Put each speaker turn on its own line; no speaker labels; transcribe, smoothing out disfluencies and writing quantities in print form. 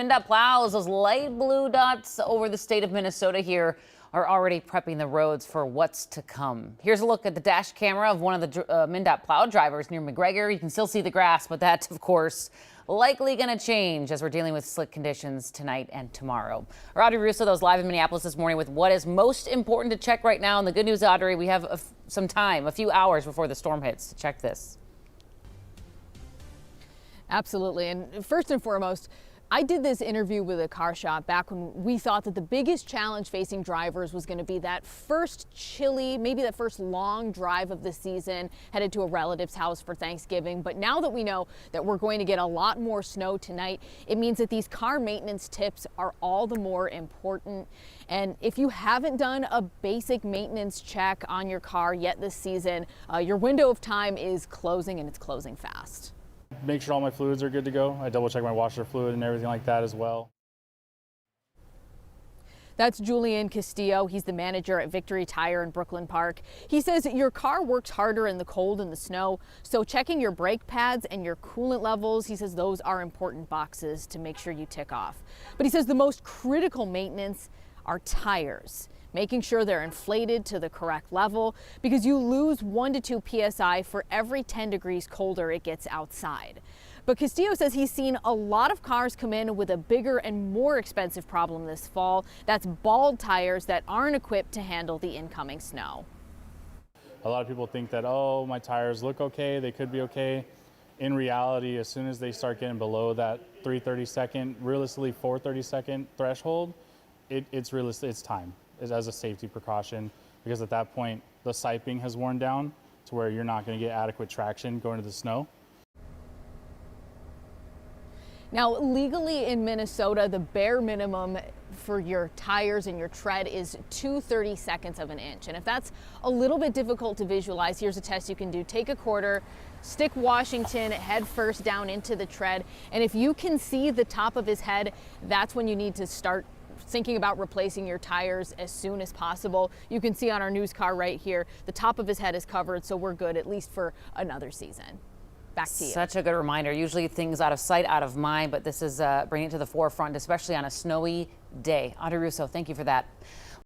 PennDOT plows, those light blue dots over the state of Minnesota here are already prepping the roads for what's to come. Here's a look at the dash camera of one of the MnDOT plow drivers near McGregor. You can still see the grass, but that's, of course, likely going to change as we're dealing with slick conditions tonight and tomorrow. Audrey Russo, those live in Minneapolis this morning with what is most important to check right now. And the good news, Audrey, we have some time, a few hours before the storm hits to check this.
Absolutely. And first and foremost, I did this interview with a car shop back when we thought that the biggest challenge facing drivers was going to be that first chilly, maybe that first long drive of the season, headed to a relative's house for Thanksgiving. But now that we know that we're going to get a lot more snow tonight, it means that these car maintenance tips are all the more important. And if you haven't done a basic maintenance check on your car yet this season, your window of time is closing, and it's closing fast.
Make sure all my fluids are good to go. I double check my washer fluid and everything like that as well.
That's Julian Castillo. He's the manager at Victory Tire in Brooklyn Park. He says your car works harder in the cold and the snow, so checking your brake pads and your coolant levels, he says those are important boxes to make sure you tick off. But he says the most critical maintenance are tires, making sure they're inflated to the correct level, because you lose 1 to 2 psi for every 10 degrees colder it gets outside. But Castillo says he's seen a lot of cars come in with a bigger and more expensive problem this fall. That's bald tires that aren't equipped to handle the incoming snow.
A lot of people think that, oh, my tires look okay, they could be okay. In reality, as soon as they start getting below that 3/32nd, realistically 4/32nd threshold, it's realistic, it's time. As a safety precaution, because at that point the siping has worn down to where you're not going to get adequate traction going to the snow.
Now, legally in Minnesota, the bare minimum for your tires and your tread is 2/32 of an inch. And if that's a little bit difficult to visualize, here's a test you can do. Take a quarter, stick Washington head first down into the tread, and if you can see the top of his head, that's when you need to start thinking about replacing your tires as soon as possible. You can see on our news car right here, the top of his head is covered, so we're good at least for another season. Back to you.
Such a good reminder. Usually things out of sight, out of mind, but this is bringing it to the forefront, especially on a snowy day. Audrey Russo, thank you for that.